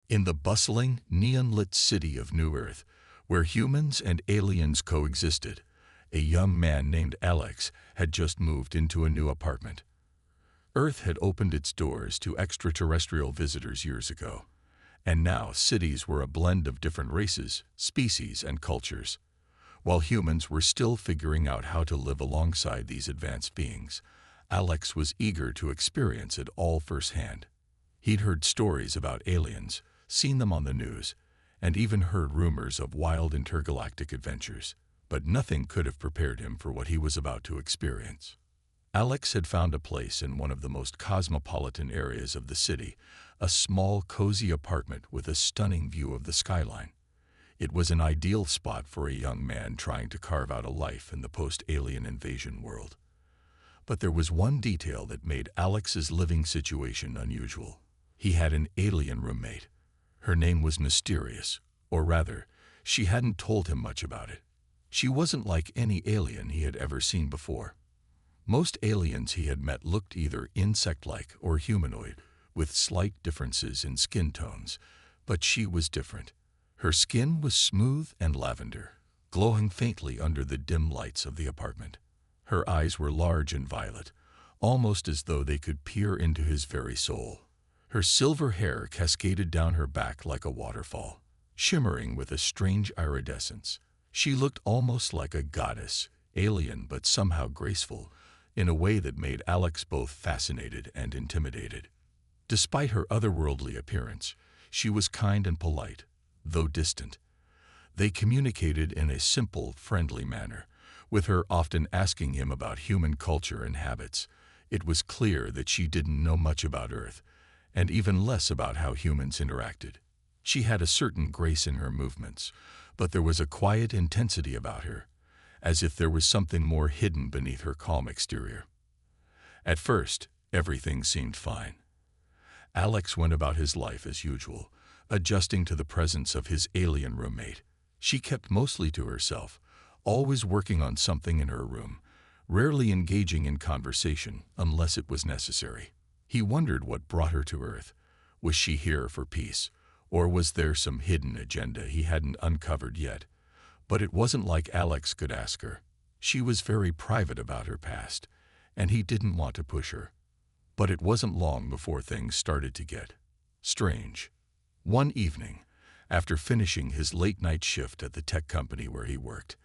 In the bustling, neon-lit city of New Earth, where humans and aliens coexisted, a young man named Alex had just moved into a new apartment. Earth had opened its doors to extraterrestrial visitors years ago, and now cities were a blend of different races, species, and cultures. While humans were still figuring out how to live alongside these advanced beings, Alex was eager to experience it all firsthand. He'd heard stories about aliens, seen them on the news, and even heard rumors of wild intergalactic adventures, but nothing could have prepared him for what he was about to experience. Alex had found a place in one of the most cosmopolitan areas of the city, a small, cozy apartment with a stunning view of the skyline. It was an ideal spot for a young man trying to carve out a life in the post-alien invasion world. But there was one detail that made Alex's living situation unusual. He had an alien roommate. Her name was mysterious, or rather, she hadn't told him much about it. She wasn't like any alien he had ever seen before. Most aliens he had met looked either insect-like or humanoid, with slight differences in skin tones, but she was different. Her skin was smooth and lavender, glowing faintly under the dim lights of the apartment. Her eyes were large and violet, almost as though they could peer into his very soul. Her silver hair cascaded down her back like a waterfall, shimmering with a strange iridescence. She looked almost like a goddess, alien but somehow graceful, in a way that made Alex both fascinated and intimidated. Despite her otherworldly appearance, she was kind and polite, though distant. They communicated in a simple, friendly manner, with her often asking him about human culture and habits. It was clear that she didn't know much about Earth, and even less about how humans interacted. She had a certain grace in her movements, but there was a quiet intensity about her, as if there was something more hidden beneath her calm exterior. At first, everything seemed fine. Alex went about his life as usual, adjusting to the presence of his alien roommate. She kept mostly to herself, always working on something in her room, rarely engaging in conversation unless it was necessary. He wondered what brought her to Earth. Was she here for peace, or was there some hidden agenda he hadn't uncovered yet? But it wasn't like Alex could ask her. She was very private about her past, and he didn't want to push her. But it wasn't long before things started to get strange. One evening, after finishing his late-night shift at the tech company where he worked,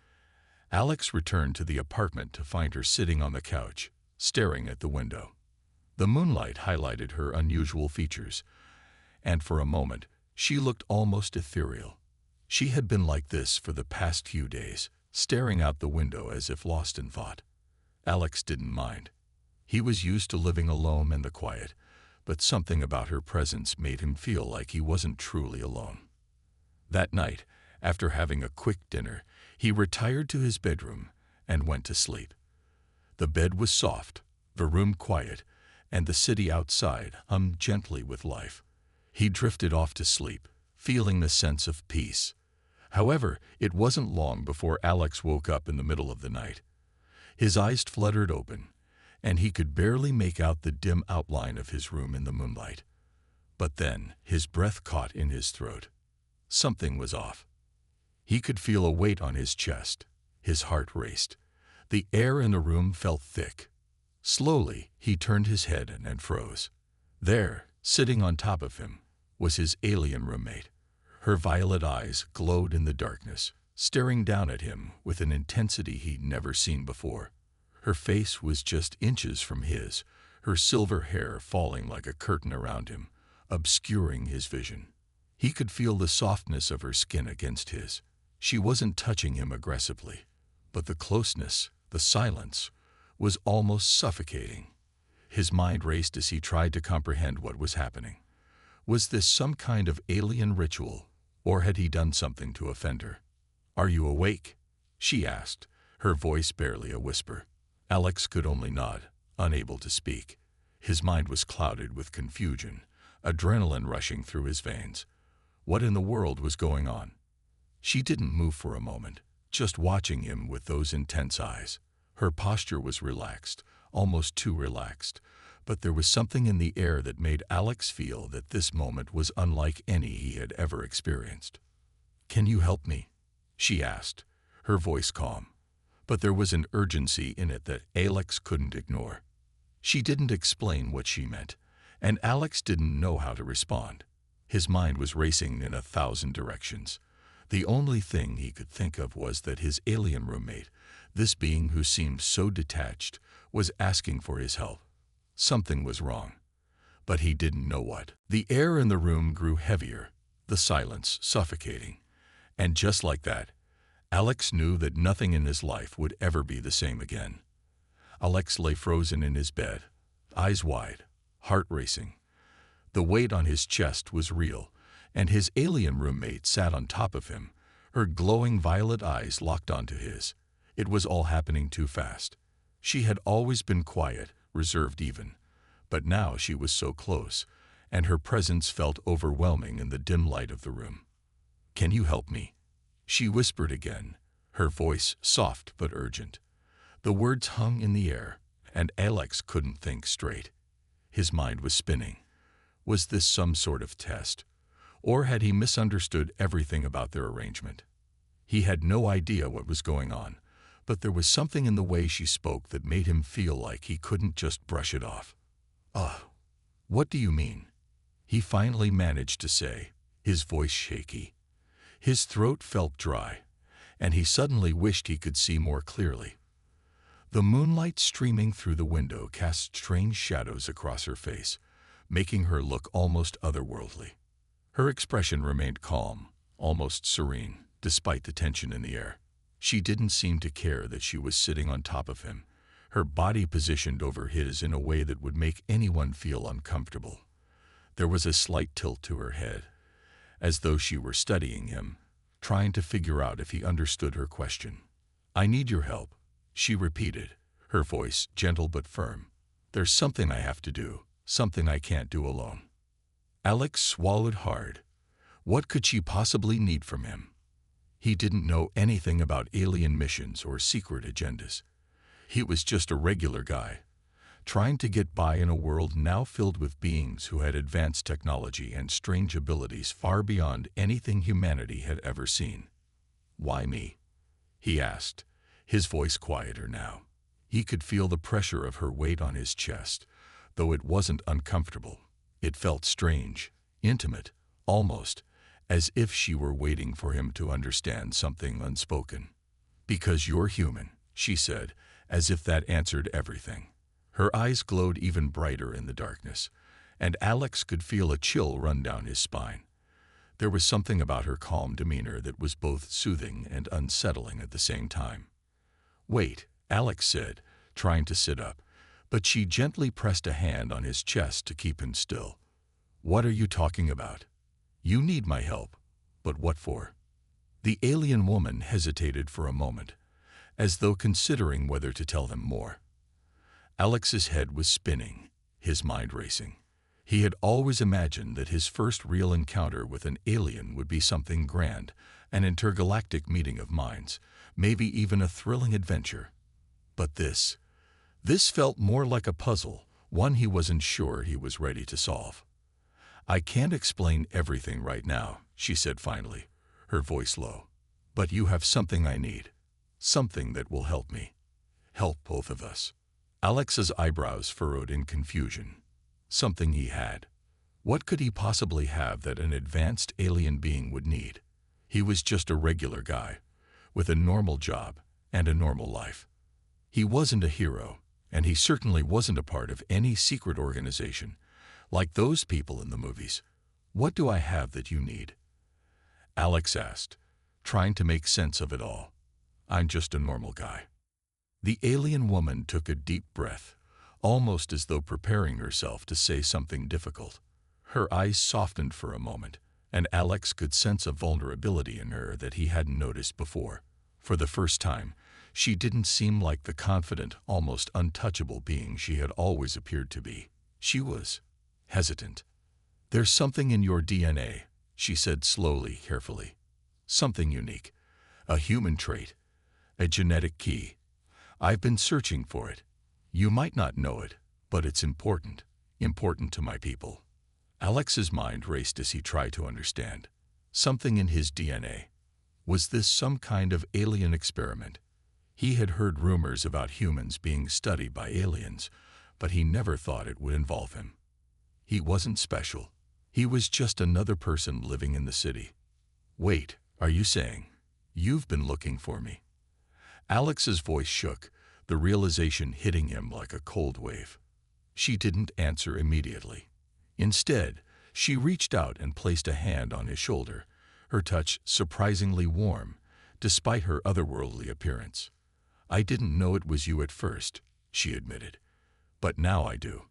Alex returned to the apartment to find her sitting on the couch, staring at the window. The moonlight highlighted her unusual features, and for a moment, she looked almost ethereal. She had been like this for the past few days, staring out the window as if lost in thought. Alex didn't mind. He was used to living alone in the quiet, but something about her presence made him feel like he wasn't truly alone. That night, after having a quick dinner, he retired to his bedroom and went to sleep. The bed was soft, the room quiet, and the city outside hummed gently with life. He drifted off to sleep, feeling the sense of peace. However, it wasn't long before Alex woke up in the middle of the night. His eyes fluttered open, and he could barely make out the dim outline of his room in the moonlight. But then his breath caught in his throat. Something was off. He could feel a weight on his chest. His heart raced. The air in the room felt thick. Slowly, he turned his head and froze. There, sitting on top of him, was his alien roommate. Her violet eyes glowed in the darkness, staring down at him with an intensity he'd never seen before. Her face was just inches from his, her silver hair falling like a curtain around him, obscuring his vision. He could feel the softness of her skin against his. She wasn't touching him aggressively, but the closeness, the silence, was almost suffocating. His mind raced as he tried to comprehend what was happening. Was this some kind of alien ritual, or had he done something to offend her? "Are you awake?" she asked, her voice barely a whisper. Alex could only nod, unable to speak. His mind was clouded with confusion, adrenaline rushing through his veins. What in the world was going on? She didn't move for a moment, just watching him with those intense eyes. Her posture was relaxed, almost too relaxed, But there was something in the air that made Alex feel that this moment was unlike any he had ever experienced. "Can you help me?" she asked, her voice calm. But there was an urgency in it that Alex couldn't ignore. She didn't explain what she meant, and Alex didn't know how to respond. His mind was racing in 1,000 directions. The only thing he could think of was that his alien roommate, this being who seemed so detached, was asking for his help. Something was wrong, but he didn't know what. The air in the room grew heavier, the silence suffocating. And just like that, Alex knew that nothing in his life would ever be the same again. Alex lay frozen in his bed, eyes wide, heart racing. The weight on his chest was real, and his alien roommate sat on top of him, her glowing violet eyes locked onto his. It was all happening too fast. She had always been quiet, reserved even, but now she was so close, and her presence felt overwhelming in the dim light of the room. "Can you help me?" she whispered again, her voice soft but urgent. The words hung in the air, and Alex couldn't think straight. His mind was spinning. Was this some sort of test? Or had he misunderstood everything about their arrangement? He had no idea what was going on, but there was something in the way she spoke that made him feel like he couldn't just brush it off. What do you mean?" he finally managed to say, his voice shaky. His throat felt dry, and he suddenly wished he could see more clearly. The moonlight streaming through the window cast strange shadows across her face, making her look almost otherworldly. Her expression remained calm, almost serene, despite the tension in the air. She didn't seem to care that she was sitting on top of him, her body positioned over his in a way that would make anyone feel uncomfortable. There was a slight tilt to her head, as though she were studying him, trying to figure out if he understood her question. "I need your help," she repeated, her voice gentle but firm. "There's something I have to do, something I can't do alone." Alex swallowed hard. What could she possibly need from him? He didn't know anything about alien missions or secret agendas. He was just a regular guy, trying to get by in a world now filled with beings who had advanced technology and strange abilities far beyond anything humanity had ever seen. "Why me?" he asked, his voice quieter now. He could feel the pressure of her weight on his chest, though it wasn't uncomfortable. It felt strange, intimate, almost as if she were waiting for him to understand something unspoken. "Because you're human," she said, as if that answered everything. Her eyes glowed even brighter in the darkness, and Alex could feel a chill run down his spine. There was something about her calm demeanor that was both soothing and unsettling at the same time. "Wait," Alex said, trying to sit up, but she gently pressed a hand on his chest to keep him still. "What are you talking about? You need my help, but what for?" The alien woman hesitated for a moment, as though considering whether to tell them more. Alex's head was spinning, his mind racing. He had always imagined that his first real encounter with an alien would be something grand, an intergalactic meeting of minds, maybe even a thrilling adventure. But this felt more like a puzzle, one he wasn't sure he was ready to solve. "I can't explain everything right now," she said finally, her voice low. "But you have something I need, something that will help me, help both of us." Alex's eyebrows furrowed in confusion. Something he had. What could he possibly have that an advanced alien being would need? He was just a regular guy, with a normal job and a normal life. He wasn't a hero, and he certainly wasn't a part of any secret organization, like those people in the movies. "What do I have that you need?" Alex asked, trying to make sense of it all. "I'm just a normal guy." The alien woman took a deep breath, almost as though preparing herself to say something difficult. Her eyes softened for a moment, and Alex could sense a vulnerability in her that he hadn't noticed before. For the first time, she didn't seem like the confident, almost untouchable being she had always appeared to be. She was hesitant. "There's something in your DNA," she said slowly, carefully. "Something unique. A human trait. A genetic key. I've been searching for it. You might not know it, But it's important. Important to my people. Alex's mind raced as he tried to understand. Something in his DNA. Was this some kind of alien experiment? He had heard rumors about humans being studied by aliens, but he never thought it would involve him. He wasn't special. He was just another person living in the city. Wait, are you saying you've been looking for me? Alex's voice shook, the realization hitting him like a cold wave. She didn't answer immediately. Instead, she reached out and placed a hand on his shoulder, her touch surprisingly warm, despite her otherworldly appearance. I didn't know it was you at first, she admitted. But now I do.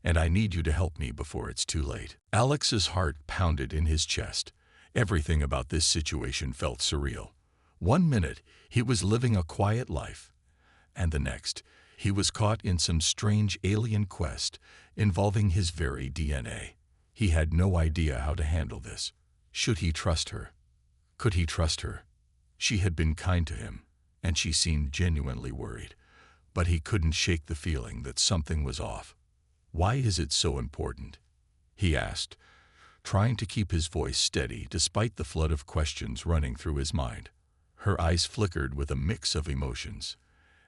And I need you to help me before it's too late. Alex's heart pounded in his chest. Everything about this situation felt surreal. 1 minute, he was living a quiet life. And the next, he was caught in some strange alien quest involving his very DNA. He had no idea how to handle this. Should he trust her? Could he trust her? She had been kind to him, and she seemed genuinely worried. But he couldn't shake the feeling that something was off. Why is it so important? He asked, trying to keep his voice steady despite the flood of questions running through his mind. Her eyes flickered with a mix of emotions.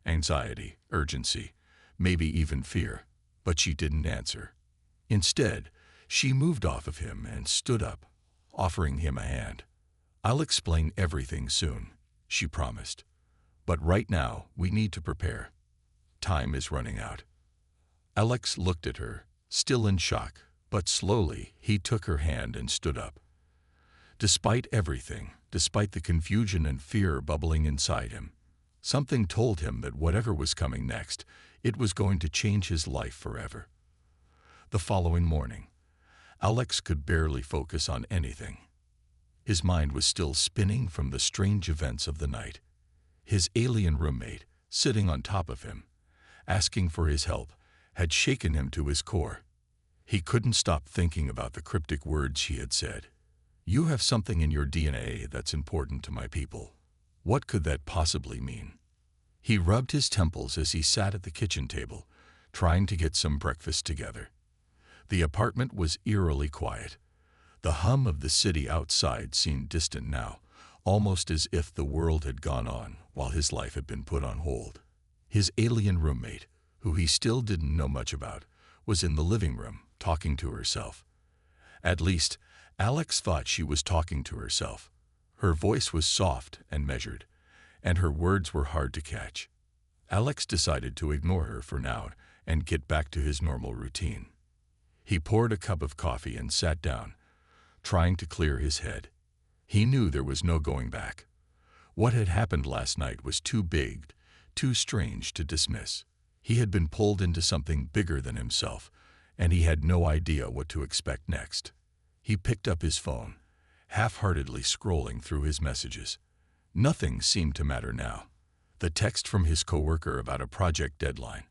Anxiety, urgency, maybe even fear. But she didn't answer. Instead, she moved off of him and stood up, offering him a hand. I'll explain everything soon, she promised. But right now, we need to prepare. Time is running out. Alex looked at her, still in shock, but slowly he took her hand and stood up. Despite everything, despite the confusion and fear bubbling inside him, something told him that whatever was coming next, it was going to change his life forever. The following morning, Alex could barely focus on anything. His mind was still spinning from the strange events of the night. His alien roommate, sitting on top of him, asking for his help, had shaken him to his core. He couldn't stop thinking about the cryptic words she had said. You have something in your DNA that's important to my people. What could that possibly mean? He rubbed his temples as he sat at the kitchen table, trying to get some breakfast together. The apartment was eerily quiet. The hum of the city outside seemed distant now, almost as if the world had gone on while his life had been put on hold. His alien roommate, who he still didn't know much about, was in the living room, talking to herself. At least, Alex thought she was talking to herself. Her voice was soft and measured, and her words were hard to catch. Alex decided to ignore her for now and get back to his normal routine. He poured a cup of coffee and sat down, trying to clear his head. He knew there was no going back. What had happened last night was too big, too strange to dismiss. He had been pulled into something bigger than himself, and he had no idea what to expect next. He picked up his phone, half-heartedly scrolling through his messages. Nothing seemed to matter now. The text from his coworker about a project deadline,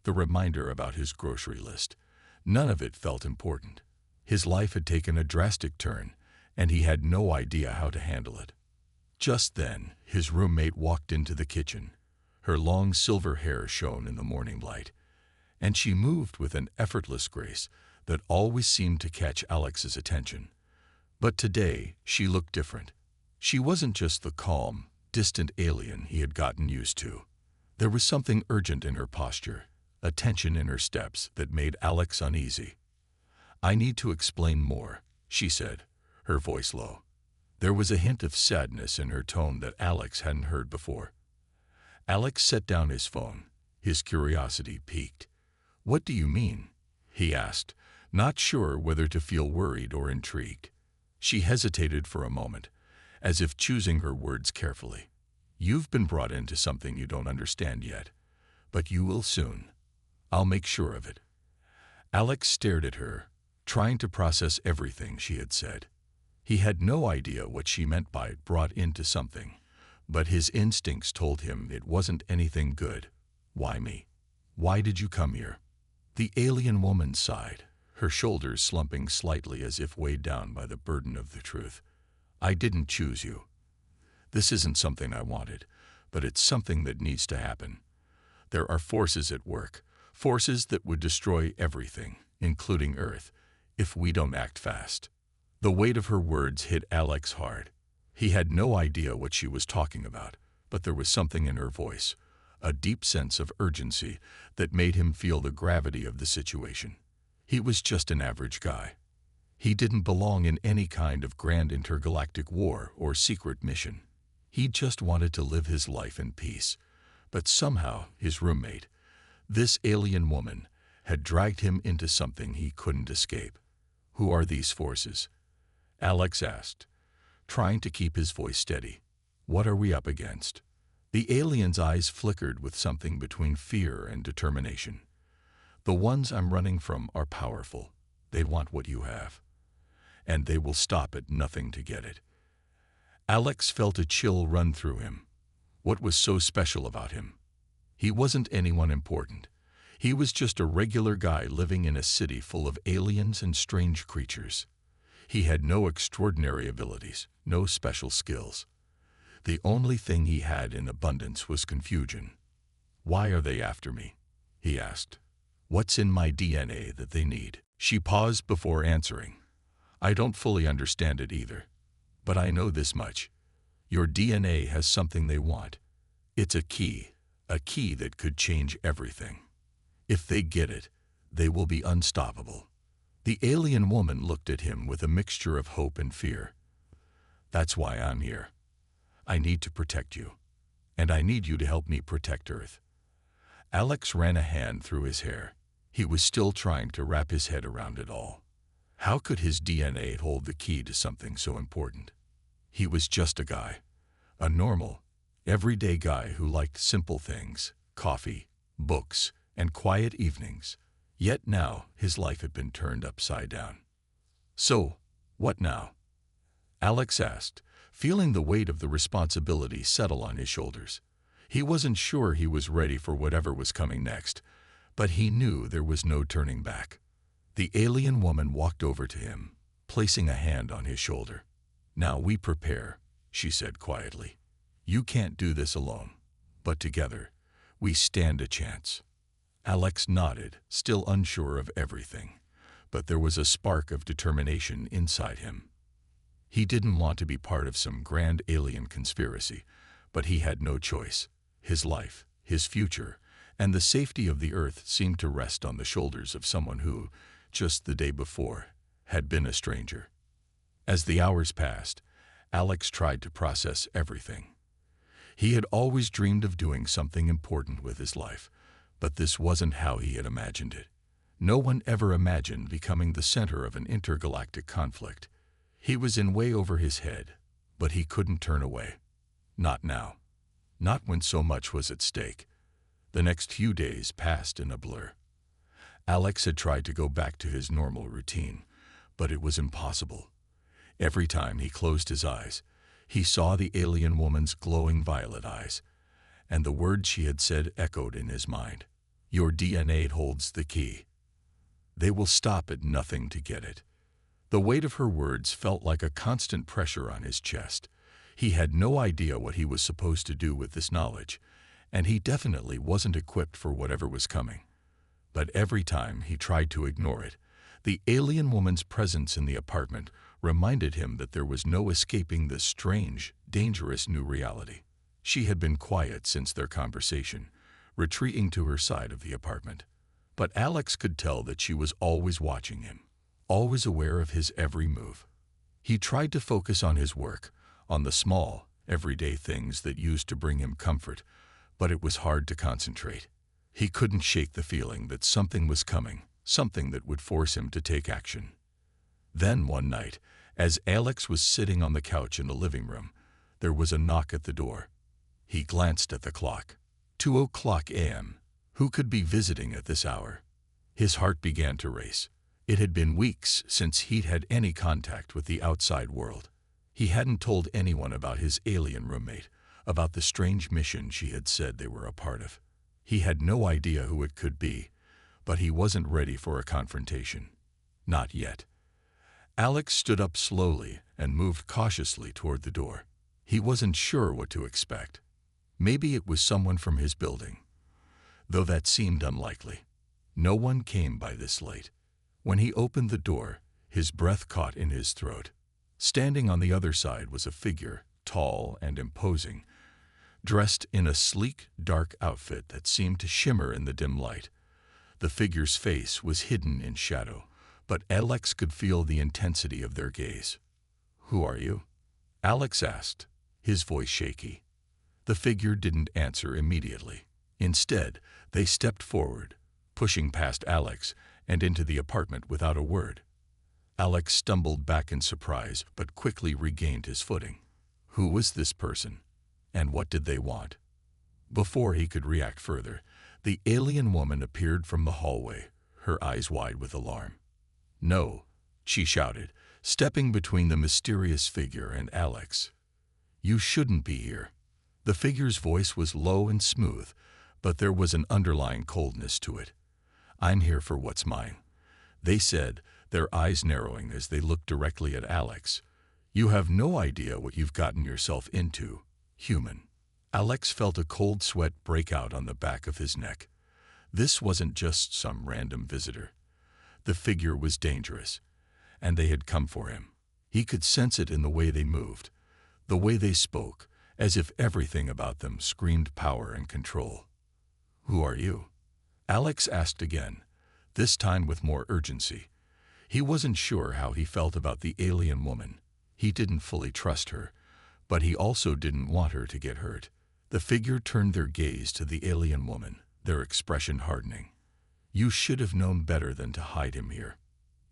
the reminder about his grocery list, none of it felt important. His life had taken a drastic turn, and he had no idea how to handle it. Just then, his roommate walked into the kitchen. Her long silver hair shone in the morning light, and she moved with an effortless grace that always seemed to catch Alex's attention. But today, she looked different. She wasn't just the calm, distant alien he had gotten used to. There was something urgent in her posture, a tension in her steps that made Alex uneasy. I need to explain more, she said, her voice low. There was a hint of sadness in her tone that Alex hadn't heard before. Alex set down his phone, his curiosity piqued. What do you mean? He asked, not sure whether to feel worried or intrigued. She hesitated for a moment, as if choosing her words carefully. You've been brought into something you don't understand yet, but you will soon. I'll make sure of it. Alex stared at her, trying to process everything she had said. He had no idea what she meant by brought into something, but his instincts told him it wasn't anything good. Why me? Why did you come here? The alien woman sighed, her shoulders slumping slightly as if weighed down by the burden of the truth. I didn't choose you. This isn't something I wanted, but it's something that needs to happen. There are forces at work, forces that would destroy everything, including Earth, if we don't act fast. The weight of her words hit Alex hard. He had no idea what she was talking about, but there was something in her voice, a deep sense of urgency that made him feel the gravity of the situation. He was just an average guy. He didn't belong in any kind of grand intergalactic war or secret mission. He just wanted to live his life in peace. But somehow his roommate, this alien woman, had dragged him into something he couldn't escape. Who are these forces? Alex asked, trying to keep his voice steady. What are we up against? The alien's eyes flickered with something between fear and determination. The ones I'm running from are powerful. They want what you have. And they will stop at nothing to get it. Alex felt a chill run through him. What was so special about him? He wasn't anyone important. He was just a regular guy living in a city full of aliens and strange creatures. He had no extraordinary abilities, no special skills. The only thing he had in abundance was confusion. Why are they after me? He asked. What's in my DNA that they need? She paused before answering. I don't fully understand it either. But I know this much. Your DNA has something they want. It's a key that could change everything. If they get it, they will be unstoppable. The alien woman looked at him with a mixture of hope and fear. That's why I'm here. I need to protect you. And I need you to help me protect Earth. Alex ran a hand through his hair. He was still trying to wrap his head around it all. How could his DNA hold the key to something so important? He was just a guy. A normal, everyday guy who liked simple things, coffee, books, and quiet evenings. Yet now his life had been turned upside down. So, what now? Alex asked, feeling the weight of the responsibility settle on his shoulders. He wasn't sure he was ready for whatever was coming next, but he knew there was no turning back. The alien woman walked over to him, placing a hand on his shoulder. Now we prepare, she said quietly. You can't do this alone, but together, we stand a chance. Alex nodded, still unsure of everything, but there was a spark of determination inside him. He didn't want to be part of some grand alien conspiracy, but he had no choice. His life, his future, and the safety of the Earth seemed to rest on the shoulders of someone who, just the day before, had been a stranger. As the hours passed, Alex tried to process everything. He had always dreamed of doing something important with his life, but this wasn't how he had imagined it. No one ever imagined becoming the center of an intergalactic conflict. He was in way over his head, but he couldn't turn away. Not now. Not when so much was at stake. The next few days passed in a blur. Alex had tried to go back to his normal routine, but it was impossible. Every time he closed his eyes, he saw the alien woman's glowing violet eyes, and the words she had said echoed in his mind. Your DNA holds the key. They will stop at nothing to get it. The weight of her words felt like a constant pressure on his chest. He had no idea what he was supposed to do with this knowledge, and he definitely wasn't equipped for whatever was coming. But every time he tried to ignore it, the alien woman's presence in the apartment reminded him that there was no escaping this strange, dangerous new reality. She had been quiet since their conversation, retreating to her side of the apartment. But Alex could tell that she was always watching him, always aware of his every move. He tried to focus on his work, on the small, everyday things that used to bring him comfort, but it was hard to concentrate. He couldn't shake the feeling that something was coming, something that would force him to take action. Then one night, as Alex was sitting on the couch in the living room, there was a knock at the door. He glanced at the clock. 2:00 a.m. Who could be visiting at this hour? His heart began to race. It had been weeks since he'd had any contact with the outside world. He hadn't told anyone about his alien roommate, about the strange mission she had said they were a part of. He had no idea who it could be, but he wasn't ready for a confrontation. Not yet. Alex stood up slowly and moved cautiously toward the door. He wasn't sure what to expect. Maybe it was someone from his building, though that seemed unlikely. No one came by this late. When he opened the door, his breath caught in his throat. Standing on the other side was a figure, tall and imposing, dressed in a sleek, dark outfit that seemed to shimmer in the dim light. The figure's face was hidden in shadow, but Alex could feel the intensity of their gaze. "Who are you?" Alex asked, his voice shaky. The figure didn't answer immediately. Instead, they stepped forward, pushing past Alex and into the apartment without a word. Alex stumbled back in surprise, but quickly regained his footing. Who was this person? And what did they want? Before he could react further, the alien woman appeared from the hallway, her eyes wide with alarm. "No," she shouted, stepping between the mysterious figure and Alex. "You shouldn't be here." The figure's voice was low and smooth, but there was an underlying coldness to it. "I'm here for what's mine," they said, their eyes narrowing as they looked directly at Alex. "You have no idea what you've gotten yourself into, human." Alex felt a cold sweat break out on the back of his neck. This wasn't just some random visitor. The figure was dangerous, and they had come for him. He could sense it in the way they moved, the way they spoke, as if everything about them screamed power and control. "Who are you?" Alex asked again, this time with more urgency. He wasn't sure how he felt about the alien woman. He didn't fully trust her, but he also didn't want her to get hurt. The figure turned their gaze to the alien woman, their expression hardening. "You should have known better than to hide him here.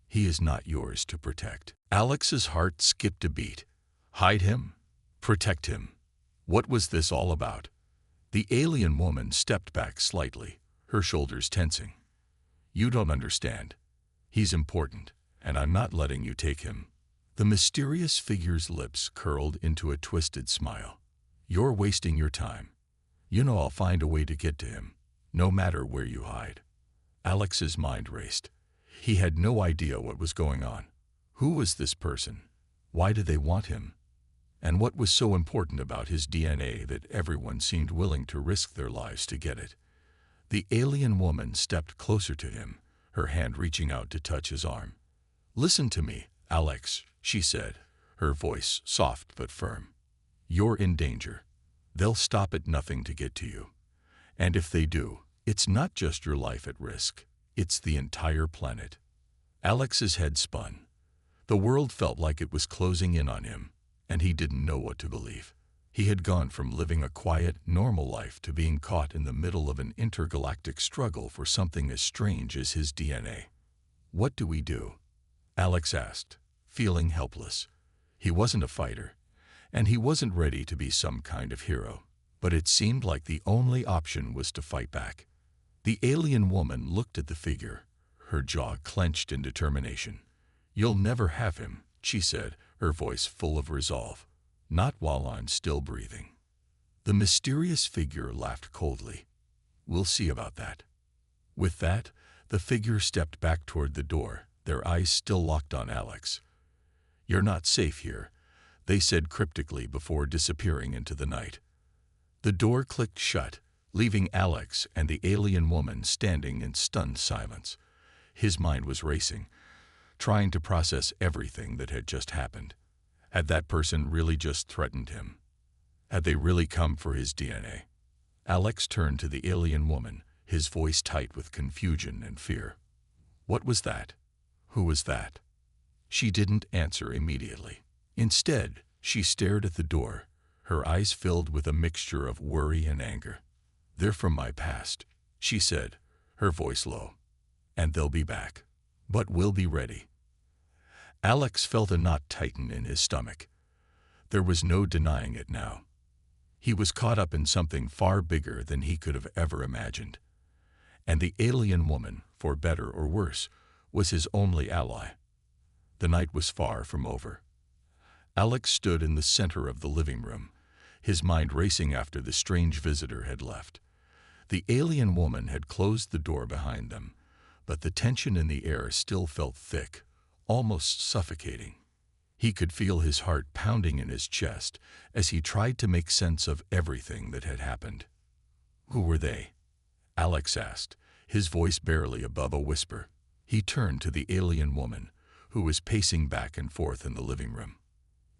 He is not yours to protect." Alex's heart skipped a beat. Hide him? Protect him? What was this all about? The alien woman stepped back slightly, her shoulders tensing. "You don't understand. He's important, and I'm not letting you take him." The mysterious figure's lips curled into a twisted smile. "You're wasting your time. You know I'll find a way to get to him, no matter where you hide." Alex's mind raced. He had no idea what was going on. Who was this person? Why did they want him? And what was so important about his DNA that everyone seemed willing to risk their lives to get it? The alien woman stepped closer to him, her hand reaching out to touch his arm. "Listen to me, Alex," she said, her voice soft but firm. "You're in danger. They'll stop at nothing to get to you. And if they do, it's not just your life at risk. It's the entire planet." Alex's head spun. The world felt like it was closing in on him, and he didn't know what to believe. He had gone from living a quiet, normal life to being caught in the middle of an intergalactic struggle for something as strange as his DNA. "What do we do?" Alex asked, feeling helpless. He wasn't a fighter, and he wasn't ready to be some kind of hero, but it seemed like the only option was to fight back. The alien woman looked at the figure, her jaw clenched in determination. "You'll never have him," she said, her voice full of resolve. "Not while I'm still breathing." The mysterious figure laughed coldly. "We'll see about that." With that, the figure stepped back toward the door, their eyes still locked on Alex. "You're not safe here," they said cryptically before disappearing into the night. The door clicked shut, leaving Alex and the alien woman standing in stunned silence. His mind was racing, trying to process everything that had just happened. Had that person really just threatened him? Had they really come for his DNA? Alex turned to the alien woman, his voice tight with confusion and fear. "What was that? Who was that?" She didn't answer immediately. Instead, she stared at the door, her eyes filled with a mixture of worry and anger. "They're from my past," she said, her voice low. "And they'll be back. But we'll be ready." Alex felt a knot tighten in his stomach. There was no denying it now. He was caught up in something far bigger than he could have ever imagined. And the alien woman, for better or worse, was his only ally. The night was far from over. Alex stood in the center of the living room, his mind racing after the strange visitor had left. The alien woman had closed the door behind them, but the tension in the air still felt thick, almost suffocating. He could feel his heart pounding in his chest as he tried to make sense of everything that had happened. "Who were they?" Alex asked, his voice barely above a whisper. He turned to the alien woman, who was pacing back and forth in the living room.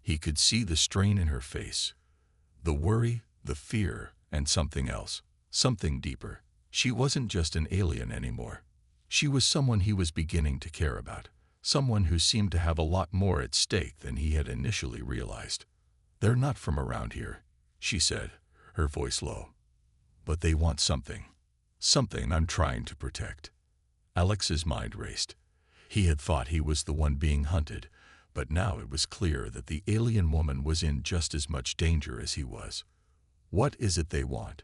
He could see the strain in her face, the worry, the fear, and something else, something deeper. She wasn't just an alien anymore. She was someone he was beginning to care about, someone who seemed to have a lot more at stake than he had initially realized. "They're not from around here," she said, her voice low. "But they want something. Something I'm trying to protect." Alex's mind raced. He had thought he was the one being hunted, but now it was clear that the alien woman was in just as much danger as he was. "What is it they want?"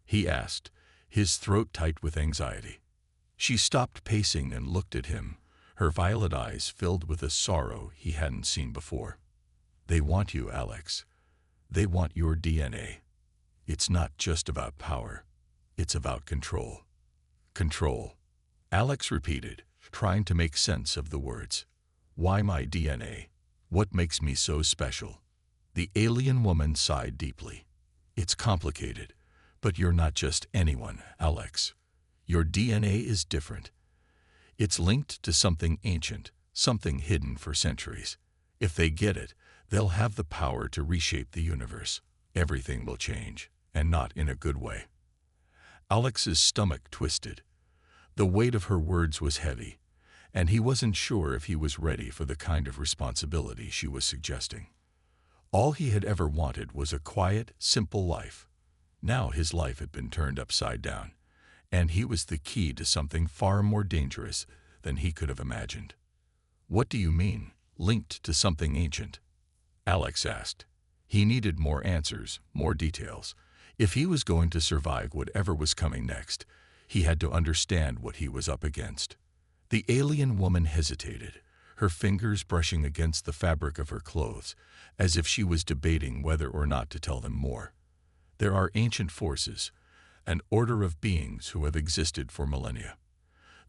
he asked, his throat tight with anxiety. She stopped pacing and looked at him, her violet eyes filled with a sorrow he hadn't seen before. "They want you, Alex. They want your DNA. It's not just about power. It's about control." "Control," Alex repeated, trying to make sense of the words. "Why my DNA? What makes me so special?" The alien woman sighed deeply. "It's complicated, but you're not just anyone, Alex. Your DNA is different. It's linked to something ancient, something hidden for centuries. If they get it, they'll have the power to reshape the universe. Everything will change, and not in a good way." Alex's stomach twisted. The weight of her words was heavy, and he wasn't sure if he was ready for the kind of responsibility she was suggesting. All he had ever wanted was a quiet, simple life. Now his life had been turned upside down, and he was the key to something far more dangerous than he could have imagined. "What do you mean, linked to something ancient?" Alex asked. He needed more answers, more details. If he was going to survive whatever was coming next, he had to understand what he was up against. The alien woman hesitated, her fingers brushing against the fabric of her clothes, as if she was debating whether or not to tell them more. "There are ancient forces, an order of beings who have existed for millennia.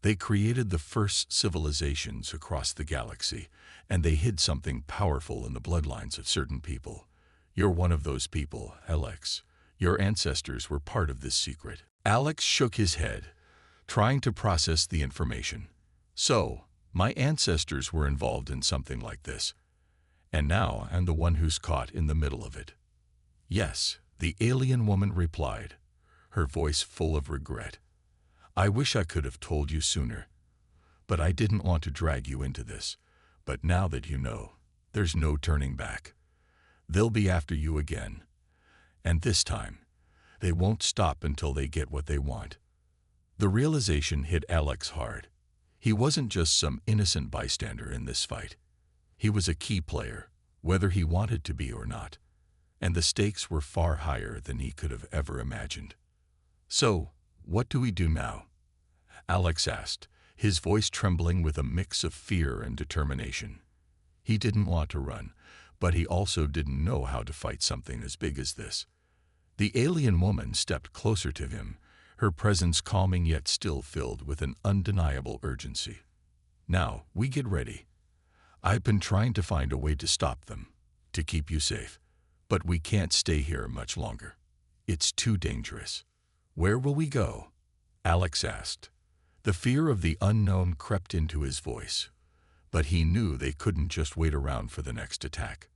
They created the first civilizations across the galaxy, and they hid something powerful in the bloodlines of certain people. You're one of those people, Alex. Your ancestors were part of this secret." Alex shook his head, trying to process the information. "So, my ancestors were involved in something like this, and now I'm the one who's caught in the middle of it." "Yes," the alien woman replied, her voice full of regret. "I wish I could have told you sooner, but I didn't want to drag you into this. But now that you know, there's no turning back. They'll be after you again, and this time, they won't stop until they get what they want." The realization hit Alex hard. He wasn't just some innocent bystander in this fight. He was a key player, whether he wanted to be or not, and the stakes were far higher than he could have ever imagined. "So, what do we do now?" Alex asked, his voice trembling with a mix of fear and determination. He didn't want to run, but he also didn't know how to fight something as big as this. The alien woman stepped closer to him, her presence calming yet still filled with an undeniable urgency. "Now, we get ready. I've been trying to find a way to stop them, to keep you safe, but we can't stay here much longer. It's too dangerous." "Where will we go?" Alex asked. The fear of the unknown crept into his voice, but he knew they couldn't just wait around for the next attack.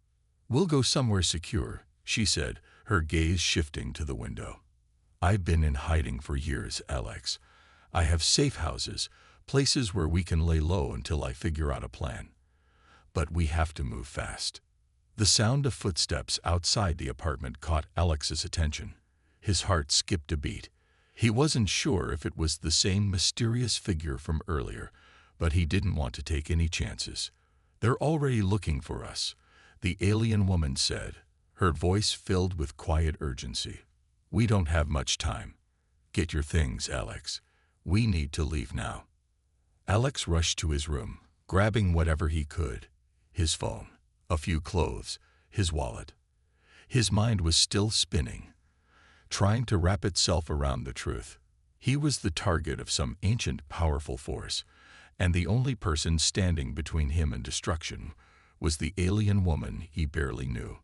"We'll go somewhere secure," she said, her gaze shifting to the window. "I've been in hiding for years, Alex. I have safe houses, places where we can lay low until I figure out a plan. But we have to move fast." The sound of footsteps outside the apartment caught Alex's attention. His heart skipped a beat. He wasn't sure if it was the same mysterious figure from earlier, but he didn't want to take any chances. "They're already looking for us," the alien woman said, her voice filled with quiet urgency. "We don't have much time. Get your things, Alex. We need to leave now." Alex rushed to his room, grabbing whatever he could: his phone, a few clothes, his wallet. His mind was still spinning, trying to wrap itself around the truth. He was the target of some ancient, powerful force, and the only person standing between him and destruction was the alien woman he barely knew.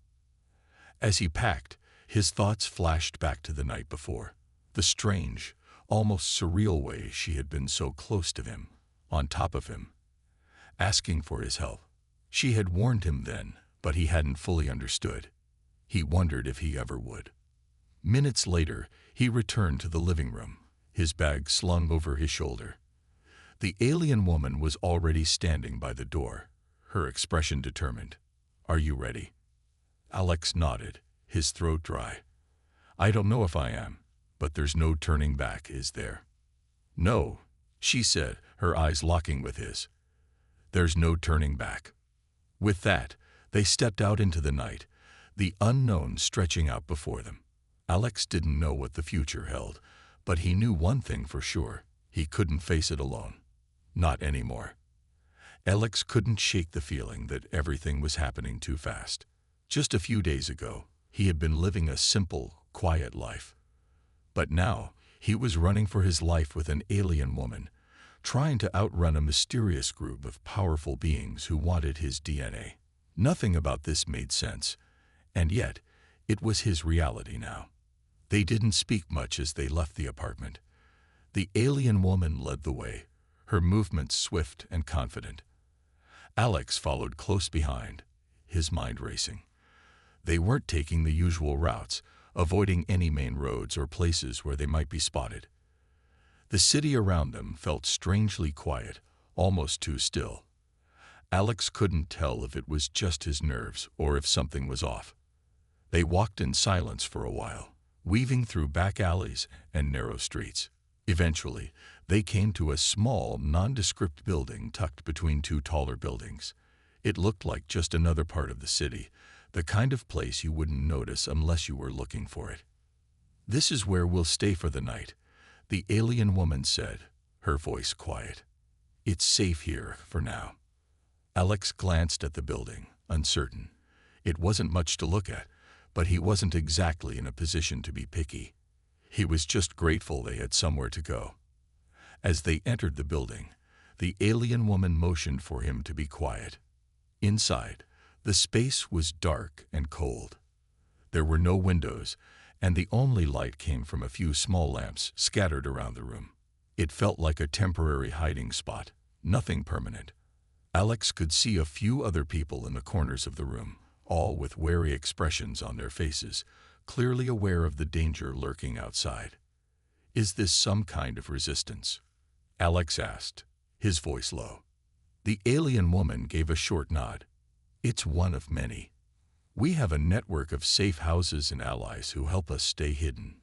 As he packed, his thoughts flashed back to the night before, the strange, almost surreal way she had been so close to him, on top of him, asking for his help. She had warned him then, but he hadn't fully understood. He wondered if he ever would. Minutes later, he returned to the living room, his bag slung over his shoulder. The alien woman was already standing by the door, her expression determined. "Are you ready?" Alex nodded, his throat dry. "I don't know if I am, but there's no turning back, is there?" "No," she said, her eyes locking with his. "There's no turning back." With that, they stepped out into the night, the unknown stretching out before them. Alex didn't know what the future held, but he knew one thing for sure: he couldn't face it alone. Not anymore. Alex couldn't shake the feeling that everything was happening too fast. Just a few days ago, he had been living a simple, quiet life. But now, he was running for his life with an alien woman, trying to outrun a mysterious group of powerful beings who wanted his DNA. Nothing about this made sense, and yet, it was his reality now. They didn't speak much as they left the apartment. The alien woman led the way, her movements swift and confident. Alex followed close behind, his mind racing. They weren't taking the usual routes, avoiding any main roads or places where they might be spotted. The city around them felt strangely quiet, almost too still. Alex couldn't tell if it was just his nerves or if something was off. They walked in silence for a while, weaving through back alleys and narrow streets. Eventually, they came to a small, nondescript building tucked between two taller buildings. It looked like just another part of the city, the kind of place you wouldn't notice unless you were looking for it. "This is where we'll stay for the night," the alien woman said, her voice quiet. "It's safe here for now." Alex glanced at the building, uncertain. It wasn't much to look at, but he wasn't exactly in a position to be picky. He was just grateful they had somewhere to go. As they entered the building, the alien woman motioned for him to be quiet. Inside, the space was dark and cold. There were no windows, and the only light came from a few small lamps scattered around the room. It felt like a temporary hiding spot, nothing permanent. Alex could see a few other people in the corners of the room, all with wary expressions on their faces, clearly aware of the danger lurking outside. "Is this some kind of resistance?" Alex asked, his voice low. The alien woman gave a short nod. "It's one of many. We have a network of safe houses and allies who help us stay hidden.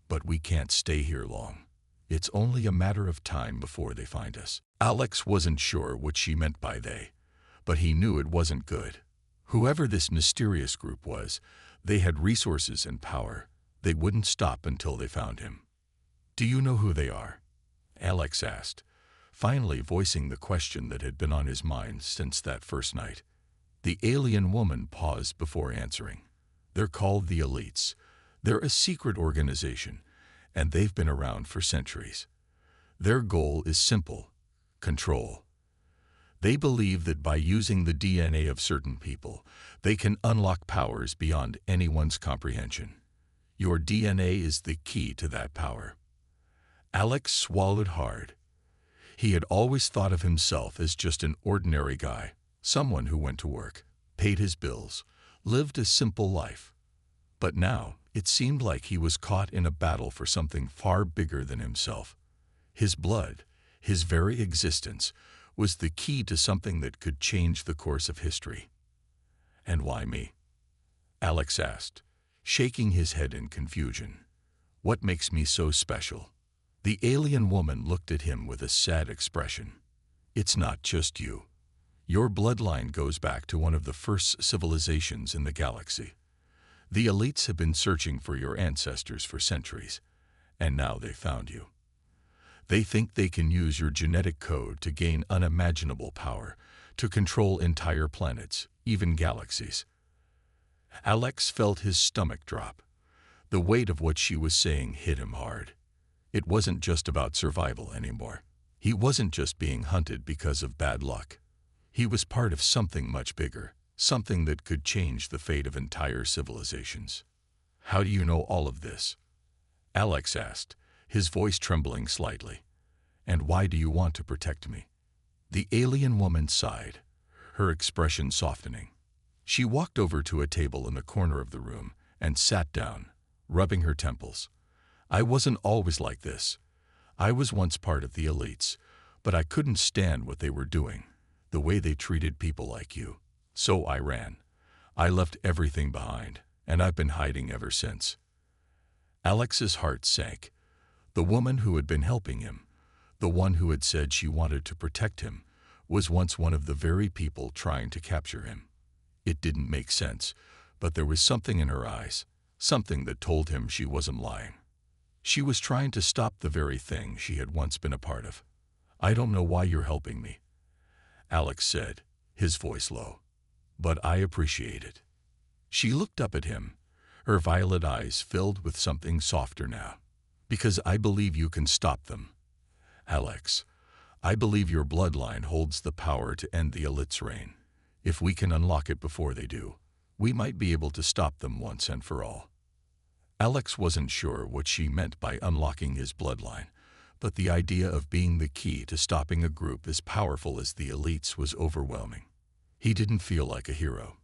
But we can't stay here long. It's only a matter of time before they find us." Alex wasn't sure what she meant by they, but he knew it wasn't good. Whoever this mysterious group was, they had resources and power. They wouldn't stop until they found him. "Do you know who they are?" Alex asked, finally voicing the question that had been on his mind since that first night. The alien woman paused before answering. "They're called the Elites. They're a secret organization, and they've been around for centuries. Their goal is simple: control. They believe that by using the DNA of certain people, they can unlock powers beyond anyone's comprehension. Your DNA is the key to that power." Alex swallowed hard. He had always thought of himself as just an ordinary guy, someone who went to work, paid his bills, lived a simple life. But now, it seemed like he was caught in a battle for something far bigger than himself. His blood, his very existence, was the key to something that could change the course of history. "And why me?" Alex asked, shaking his head in confusion. "What makes me so special?" The alien woman looked at him with a sad expression. "It's not just you. Your bloodline goes back to one of the first civilizations in the galaxy. The Elites have been searching for your ancestors for centuries, and now they found you. They think they can use your genetic code to gain unimaginable power, to control entire planets, even galaxies." Alex felt his stomach drop. The weight of what she was saying hit him hard. It wasn't just about survival anymore. He wasn't just being hunted because of bad luck. He was part of something much bigger, something that could change the fate of entire civilizations. "How do you know all of this?" Alex asked, his voice trembling slightly. "And why do you want to protect me?" The alien woman sighed, her expression softening. She walked over to a table in the corner of the room and sat down, rubbing her temples. "I wasn't always like this. I was once part of the elites, but I couldn't stand what they were doing, the way they treated people like you. So I ran. I left everything behind, and I've been hiding ever since." Alex's heart sank. The woman who had been helping him, the one who had said she wanted to protect him, was once one of the very people trying to capture him. It didn't make sense, but there was something in her eyes, something that told him she wasn't lying. She was trying to stop the very thing she had once been a part of. "I don't know why you're helping me," Alex said, his voice low, "but I appreciate it." She looked up at him, her violet eyes filled with something softer now. "Because I believe you can stop them, Alex. I believe your bloodline holds the power to end the elite's reign. If we can unlock it before they do, we might be able to stop them once and for all." Alex wasn't sure what she meant by unlocking his bloodline, but the idea of being the key to stopping a group as powerful as the elites was overwhelming. He didn't feel like a hero.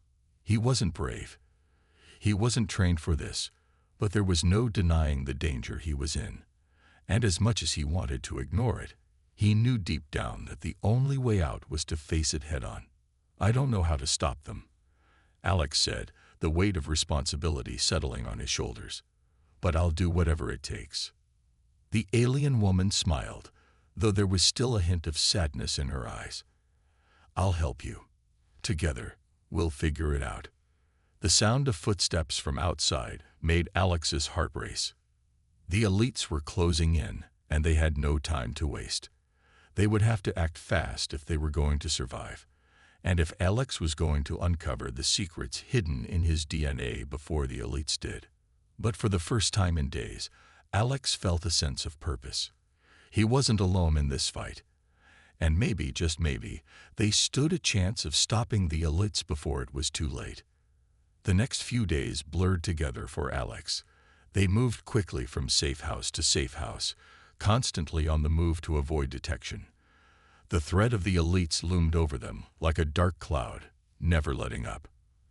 He wasn't brave. He wasn't trained for this, but there was no denying the danger he was in. And as much as he wanted to ignore it, he knew deep down that the only way out was to face it head-on. "I don't know how to stop them," Alex said, the weight of responsibility settling on his shoulders. "But I'll do whatever it takes." The alien woman smiled, though there was still a hint of sadness in her eyes. "I'll help you. Together, we'll figure it out." The sound of footsteps from outside made Alex's heart race. The elites were closing in, and they had no time to waste. They would have to act fast if they were going to survive, and if Alex was going to uncover the secrets hidden in his DNA before the elites did. But for the first time in days, Alex felt a sense of purpose. He wasn't alone in this fight, and maybe, just maybe, they stood a chance of stopping the elites before it was too late. The next few days blurred together for Alex. They moved quickly from safe house to safe house, constantly on the move to avoid detection. The threat of the elites loomed over them like a dark cloud, never letting up.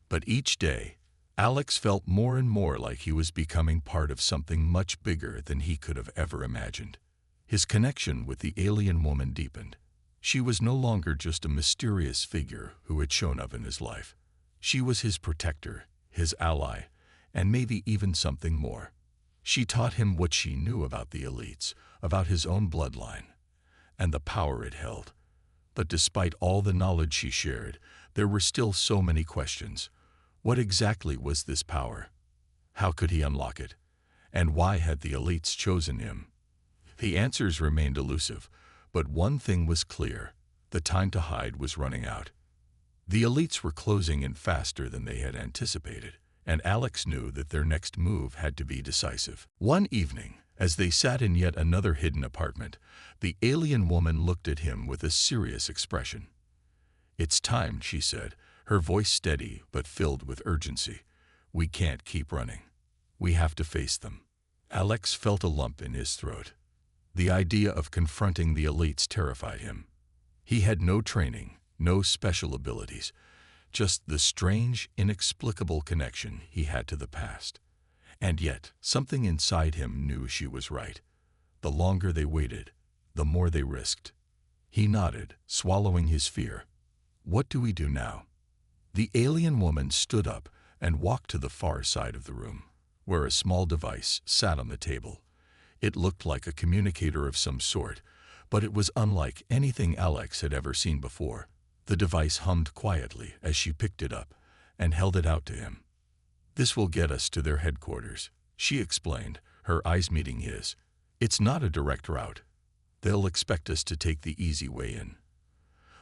But each day, Alex felt more and more like he was becoming part of something much bigger than he could have ever imagined. His connection with the alien woman deepened. She was no longer just a mysterious figure who had shown up in his life. She was his protector, his ally, and maybe even something more. She taught him what she knew about the elites, about his own bloodline, and the power it held. But despite all the knowledge she shared, there were still so many questions. What exactly was this power? How could he unlock it? And why had the elites chosen him? The answers remained elusive, but one thing was clear: the time to hide was running out. The elites were closing in faster than they had anticipated, and Alex knew that their next move had to be decisive. One evening, as they sat in yet another hidden apartment, the alien woman looked at him with a serious expression. "It's time," she said, her voice steady but filled with urgency. "We can't keep running. We have to face them." Alex felt a lump in his throat. The idea of confronting the elites terrified him. He had no training, no special abilities, just the strange, inexplicable connection he had to the past. And yet, something inside him knew she was right. The longer they waited, the more they risked. He nodded, swallowing his fear. "What do we do now?" The alien woman stood up and walked to the far side of the room, where a small device sat on the table. It looked like a communicator of some sort, but it was unlike anything Alex had ever seen before. The device hummed quietly as she picked it up and held it out to him. "This will get us to their headquarters," she explained, her eyes meeting his. "It's not a direct route. They'll expect us to take the easy way in.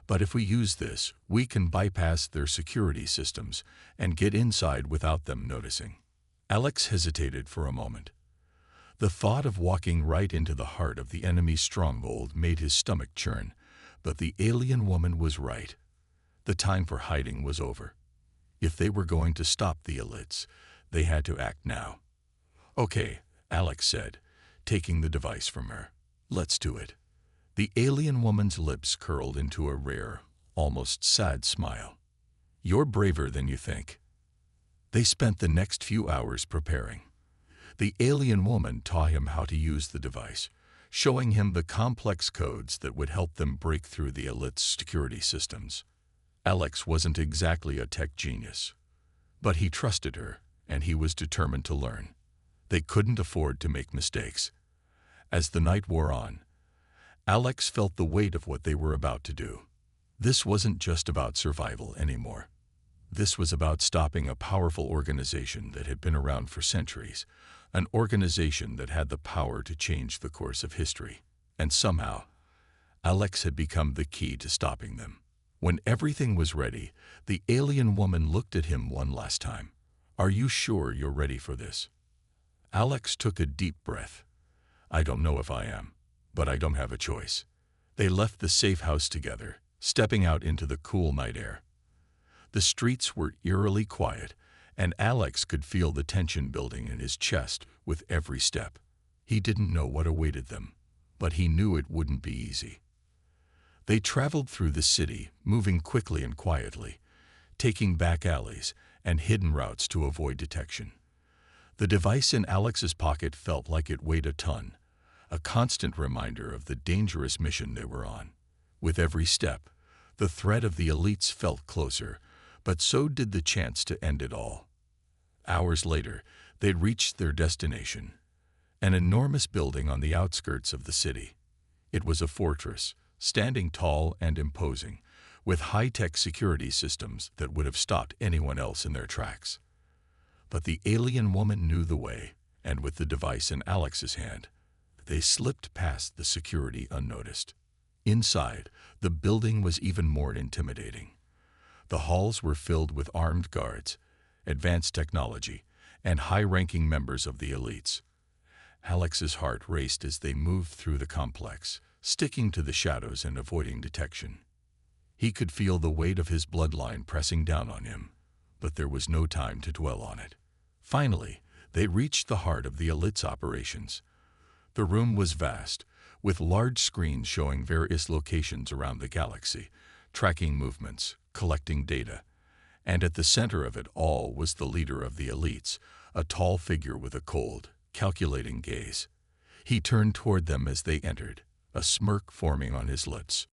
But if we use this, we can bypass their security systems and get inside without them noticing." Alex hesitated for a moment. The thought of walking right into the heart of the enemy's stronghold made his stomach churn, but the alien woman was right. The time for hiding was over. If they were going to stop the elites, they had to act now. "Okay," Alex said, taking the device from her. "Let's do it." The alien woman's lips curled into a rare, almost sad smile. "You're braver than you think." They spent the next few hours preparing. The alien woman taught him how to use the device, showing him the complex codes that would help them break through the elite's security systems. Alex wasn't exactly a tech genius, but he trusted her, and he was determined to learn. They couldn't afford to make mistakes. As the night wore on, Alex felt the weight of what they were about to do. This wasn't just about survival anymore. This was about stopping a powerful organization that had been around for centuries, an organization that had the power to change the course of history. And somehow, Alex had become the key to stopping them. When everything was ready, the alien woman looked at him one last time. "Are you sure you're ready for this?" Alex took a deep breath. "I don't know if I am, but I don't have a choice." They left the safe house together, stepping out into the cool night air. The streets were eerily quiet, and Alex could feel the tension building in his chest with every step. He didn't know what awaited them, but he knew it wouldn't be easy. They traveled through the city, moving quickly and quietly, taking back alleys and hidden routes to avoid detection. The device in Alex's pocket felt like it weighed a ton, a constant reminder of the dangerous mission they were on. With every step, the threat of the elites felt closer, but so did the chance to end it all. Hours later, they'd reached their destination, an enormous building on the outskirts of the city. It was a fortress, standing tall and imposing, with high-tech security systems that would have stopped anyone else in their tracks. But the alien woman knew the way, and with the device in Alex's hand, they slipped past the security unnoticed. Inside, the building was even more intimidating. The halls were filled with armed guards, advanced technology, and high-ranking members of the elites. Alex's heart raced as they moved through the complex, sticking to the shadows and avoiding detection. He could feel the weight of his bloodline pressing down on him, but there was no time to dwell on it. Finally, they reached the heart of the elite's operations. The room was vast, with large screens showing various locations around the galaxy, tracking movements, collecting data. And at the center of it all was the leader of the elites, a tall figure with a cold, calculating gaze. He turned toward them as they entered, a smirk forming on his lips.